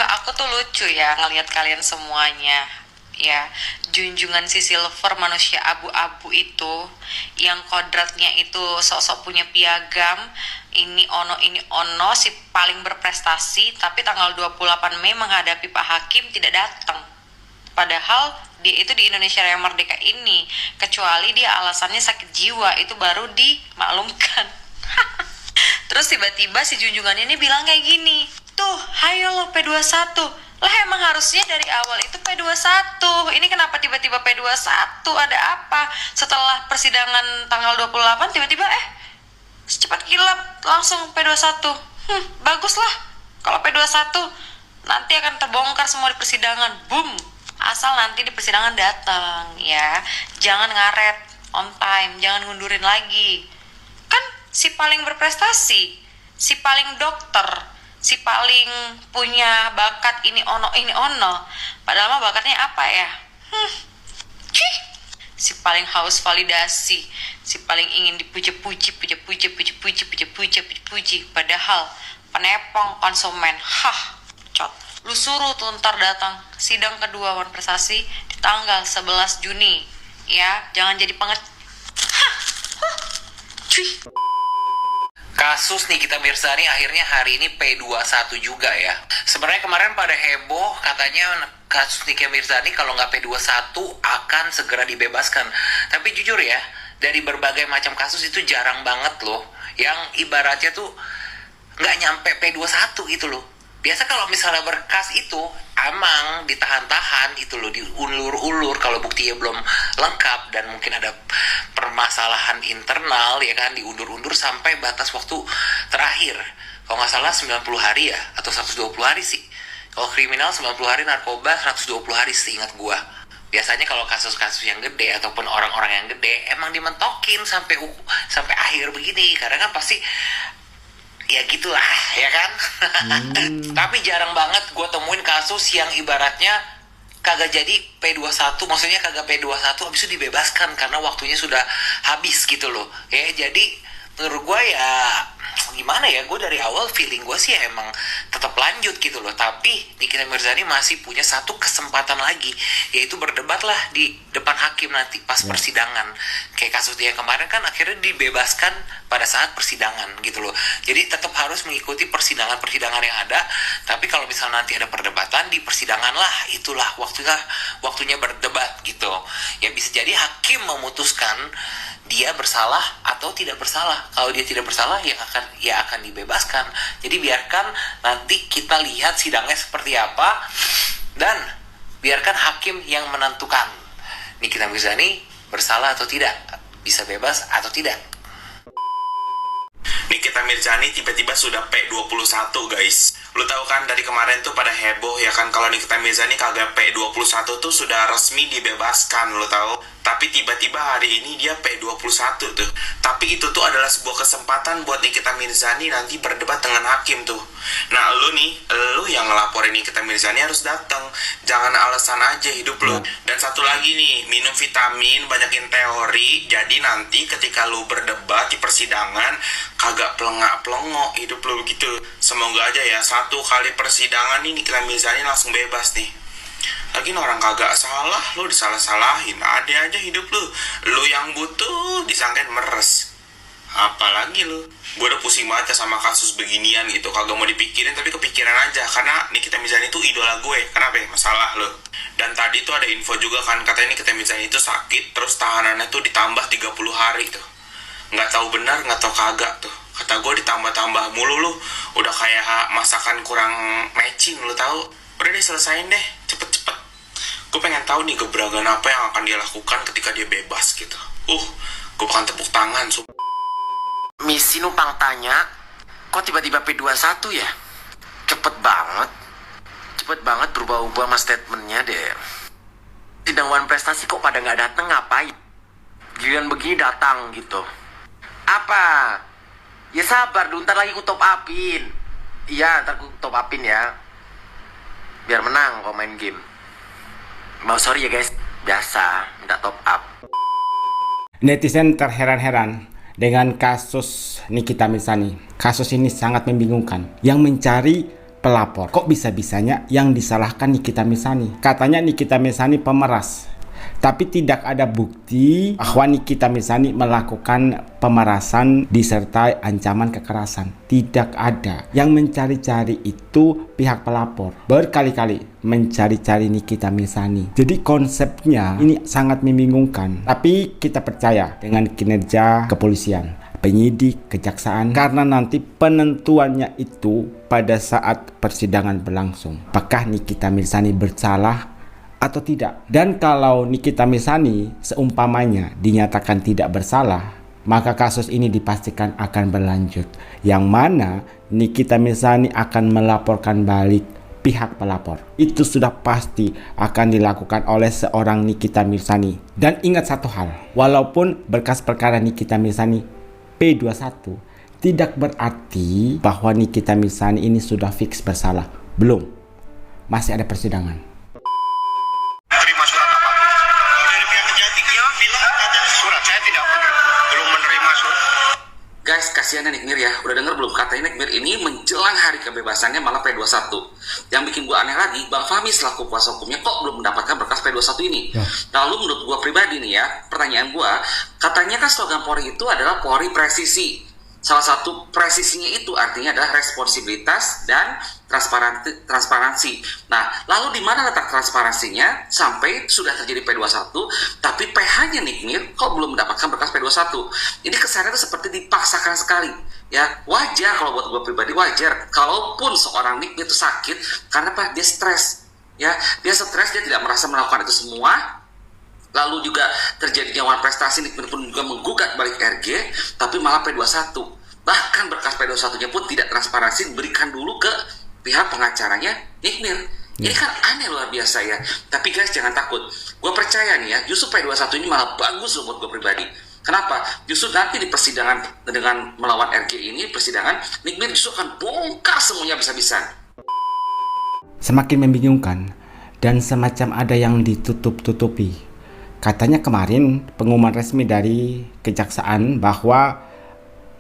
aku tuh lucu ya ngelihat kalian semuanya. Ya, junjungan si Silver manusia abu-abu itu yang kodratnya itu sok-sok punya piagam, ini ono si paling berprestasi, tapi tanggal 28 Mei menghadapi Pak Hakim tidak datang. Padahal dia itu di Indonesia Raya Merdeka ini, kecuali dia alasannya sakit jiwa, itu baru dimaklumkan. Terus tiba-tiba si junjungannya ini bilang kayak gini, tuh hayo lo P21. Lah emang harusnya dari awal itu P21. Ini kenapa tiba-tiba P21? Ada apa? Setelah persidangan tanggal 28 tiba-tiba secepat kilat langsung P21. Bagus lah kalau P21. Nanti akan terbongkar semua di persidangan. Boom. Asal nanti di persidangan datang ya. Jangan ngaret, on time, jangan ngundurin lagi. Kan si paling berprestasi, si paling dokter, si paling punya bakat ini ono. Padahal mah bakatnya apa ya? Si paling haus validasi, si paling ingin dipuji-puji. Padahal penepong konsumen. Cot. Lu suruh tuh ntar datang sidang kedua Wan Prestasi di tanggal 11 Juni. Ya, jangan jadi cuy. Kasus Nikita Mirzani akhirnya hari ini P21 juga ya. Sebenarnya kemarin pada heboh katanya kasus Nikita Mirzani kalau nggak P21 akan segera dibebaskan. Tapi jujur ya, dari berbagai macam kasus itu jarang banget loh yang ibaratnya tuh nggak nyampe P21 gitu loh. Biasa kalau misalnya berkas itu emang ditahan-tahan itu loh, diulur-ulur kalau buktinya belum lengkap dan mungkin ada permasalahan internal ya kan, diundur-undur sampai batas waktu terakhir. Kalau nggak salah 90 hari ya, atau 120 hari sih. Kalau kriminal 90 hari, narkoba 120 hari seingat gua. Biasanya kalau kasus-kasus yang gede ataupun orang-orang yang gede emang dimentokin sampai akhir begini, karena kan pasti ya gitulah ya kan. Tapi jarang banget gue temuin kasus yang ibaratnya kagak jadi P21, maksudnya kagak P21 habis itu dibebaskan karena waktunya sudah habis gitu loh ya. Jadi menurut gue ya gimana ya, gue dari awal feeling gue sih emang tetap lanjut gitu loh. Tapi Nikita Mirzani masih punya satu kesempatan lagi, yaitu berdebat lah di depan hakim nanti pas persidangan. Kayak kasus dia yang kemarin kan akhirnya dibebaskan pada saat persidangan gitu loh. Jadi tetap harus mengikuti persidangan yang ada. Tapi kalau misalnya nanti ada perdebatan di persidangan lah, itulah waktunya berdebat gitu. Ya bisa jadi hakim memutuskan dia bersalah atau tidak bersalah. Kalau dia tidak bersalah ya akan dibebaskan. Jadi biarkan nanti kita lihat sidangnya seperti apa dan biarkan hakim yang menentukan Nikita Mirzani bersalah atau tidak, bisa bebas atau tidak. Nikita Mirzani tiba-tiba sudah P21 guys. Lu tahu kan dari kemarin tuh pada heboh ya kan kalau Nikita Mirzani kagak P21 tuh sudah resmi dibebaskan, lu tahu. Tapi tiba-tiba hari ini dia P21 tuh. Tapi itu tuh adalah sebuah kesempatan buat Nikita Mirzani nanti berdebat dengan hakim tuh. Nah lu yang ngelaporin Nikita Mirzani harus datang. Jangan alasan aja hidup lu. Dan satu lagi nih, minum vitamin, banyakin teori. Jadi nanti ketika lu berdebat di persidangan kagak pelengak-pelengok hidup lu begitu. Semoga aja ya satu kali persidangan nih Nikita Mirzani langsung bebas nih. Lagi orang kagak salah, lu disalah-salahin. Ada aja hidup lu. Lu yang butuh disangkain meres. Apalagi lu. Gue udah pusing banget sama kasus beginian gitu. Kagak mau dipikirin tapi kepikiran aja. Karena Nikita Mirzani itu idola gue. Kenapa ya? Masalah lu. Dan tadi tuh ada info juga kan, katanya Nikita Mirzani itu sakit, terus tahanannya tuh ditambah 30 hari tuh. Nggak tahu benar, nggak tahu kagak tuh. Kata gue ditambah-tambah mulu lu. Udah kayak masakan kurang matching, lu tahu. Udah deh selesain deh, cepet-cepet. Gue pengen tahu nih gebrakan apa yang akan dia lakukan ketika dia bebas gitu. Gue bakal tepuk tangan. Misi numpang tanya, kok tiba-tiba P21 ya? Cepet banget berubah-ubah mas statementnya deh. Sidang Wan Prestasi kok pada nggak datang, ngapain? Giliran begini datang gitu. Apa? Ya sabar dulu, ntar lagi ku top upin. Iya, ntar ku top upin ya. Biar menang kalau main game. Mau sorry ya guys, biasa minta top up. Netizen terheran-heran dengan kasus Nikita Mirzani. Kasus ini sangat membingungkan. Yang mencari pelapor. Kok bisa-bisanya yang disalahkan Nikita Mirzani? Katanya Nikita Mirzani pemeras, tapi tidak ada bukti bahwa Nikita Mirzani melakukan pemerasan disertai ancaman kekerasan. Tidak ada. Yang mencari-cari itu pihak pelapor, berkali-kali mencari-cari Nikita Mirzani. Jadi konsepnya ini sangat membingungkan. Tapi kita percaya dengan kinerja kepolisian, penyidik, kejaksaan, karena nanti penentuannya itu pada saat persidangan berlangsung. Apakah Nikita Mirzani bersalah atau tidak? Dan kalau Nikita Mirzani seumpamanya dinyatakan tidak bersalah, maka kasus ini dipastikan akan berlanjut, yang mana Nikita Mirzani akan melaporkan balik pihak pelapor. Itu sudah pasti akan dilakukan oleh seorang Nikita Mirzani. Dan ingat satu hal, walaupun berkas perkara Nikita Mirzani P21, tidak berarti bahwa Nikita Mirzani ini sudah fix bersalah. Belum, masih ada persidangan. Terima surat apapun. Kalau dari pihak kejati dia bilang ada surat, saya tidak belum menerima surat. Guys, kasihan Nick Mir ya. Udah denger belum? Katanya Nick Mir ini menjelang hari kebebasannya malah P21. Yang bikin gua aneh lagi, Bang Fahmi selaku kuasa hukumnya kok belum mendapatkan berkas P21 ini. Lalu menurut gua pribadi nih ya, pertanyaan gua, katanya kan slogan Polri itu adalah Polri presisi. Salah satu presisinya itu artinya adalah responsibilitas dan transparansi. Nah, lalu di mana letak transparansinya sampai sudah terjadi P21, tapi PH-nya Nick Mir kok belum mendapatkan berkas P21? Ini kesannya itu seperti dipaksakan sekali. Ya, wajar kalau buat gue pribadi, wajar. Kalaupun seorang Nick Mir itu sakit, karena apa? Dia stres. Ya, dia stres, dia tidak merasa melakukan itu semua. Lalu juga terjadinya wan prestasi, Nick Mir pun juga menggugat balik RG, tapi malah P21. Bahkan berkas P21-nya pun tidak transparansi, diberikan dulu ke pihak pengacaranya Nick Mir. Ini kan aneh luar biasa ya. Tapi guys, jangan takut. Gue percaya nih ya, justru P21 ini malah bagus loh buat gue pribadi. Kenapa? Justru nanti di persidangan dengan melawan RG ini, persidangan, Nick Mir justru akan bongkar semuanya bisa-bisa. Semakin membingungkan dan semacam ada yang ditutup-tutupi. Katanya kemarin pengumuman resmi dari kejaksaan bahwa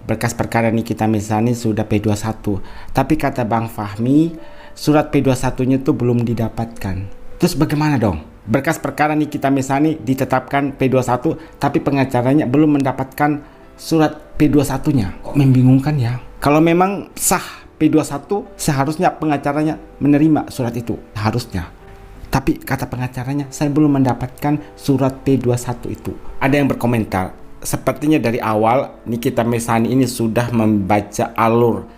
berkas perkara Nikita Mirzani sudah P21. Tapi kata Bang Fahmi, surat P21-nya itu belum didapatkan. Terus bagaimana dong? Berkas perkara Nikita Mirzani ditetapkan P21, tapi pengacaranya belum mendapatkan surat P21-nya. Kok membingungkan ya? Kalau memang sah P21, seharusnya pengacaranya menerima surat itu. Harusnya. Tapi kata pengacaranya, saya belum mendapatkan surat P21 itu. Ada yang berkomentar, sepertinya dari awal Nikita Mirzani ini sudah membaca alur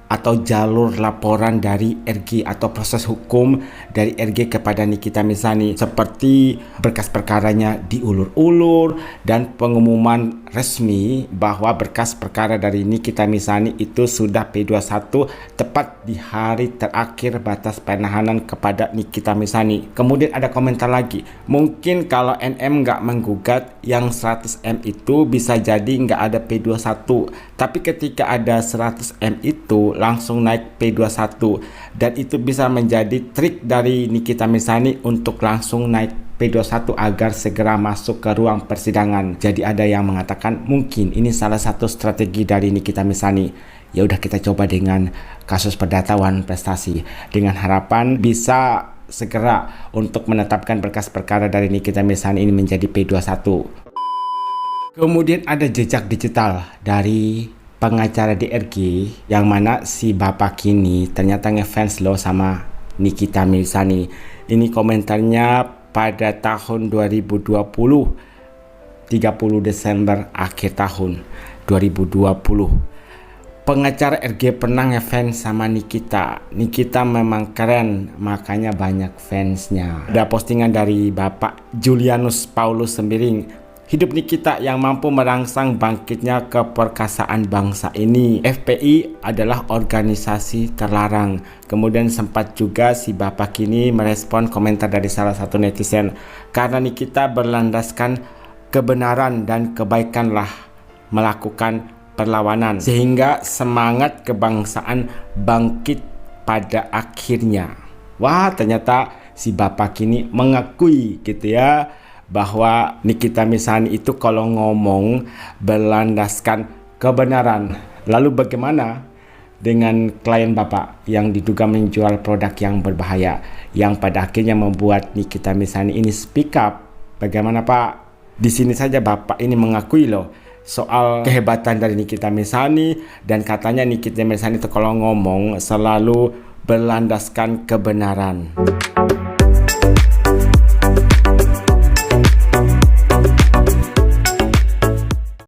atau jalur laporan dari RG atau proses hukum dari RG kepada Nikita Mirzani, seperti berkas perkaranya diulur-ulur dan pengumuman resmi bahwa berkas perkara dari Nikita Mirzani itu sudah P21 tepat di hari terakhir batas penahanan kepada Nikita Mirzani. Kemudian ada komentar lagi, mungkin kalau NM nggak menggugat yang 100M itu bisa jadi nggak ada P21, tapi ketika ada 100M itu langsung naik P21, dan itu bisa menjadi trik dari Nikita Mirzani untuk langsung naik P21 agar segera masuk ke ruang persidangan. Jadi ada yang mengatakan mungkin ini salah satu strategi dari Nikita Mirzani. Ya udah, kita coba dengan kasus perdata wan prestasi dengan harapan bisa segera untuk menetapkan berkas perkara dari Nikita Mirzani ini menjadi P21. Kemudian ada jejak digital dari pengacara DRG yang mana si bapak kini ternyata ngefans loh sama Nikita Mirzani. Ini komentarnya pada tahun 2020, 30 Desember akhir tahun 2020. Pengacara RG pernah ngefans sama Nikita. Nikita memang keren, makanya banyak fansnya. Ada postingan dari Bapak Julianus Paulus Sembiring. Hidup Nikita yang mampu merangsang bangkitnya keperkasaan bangsa ini. FPI adalah organisasi terlarang. Kemudian sempat juga si bapak ini merespon komentar dari salah satu netizen. Karena Nikita berlandaskan kebenaran dan kebaikanlah melakukan perlawanan, sehingga semangat kebangsaan bangkit pada akhirnya. Wah, ternyata si bapak ini mengakui gitu ya, bahwa Nikita Mirzani itu kalau ngomong berlandaskan kebenaran. Lalu bagaimana dengan klien Bapak yang diduga menjual produk yang berbahaya, yang pada akhirnya membuat Nikita Mirzani ini speak up. Bagaimana Pak? Di sini saja Bapak ini mengakui loh soal kehebatan dari Nikita Mirzani, dan katanya Nikita Mirzani itu kalau ngomong selalu berlandaskan kebenaran.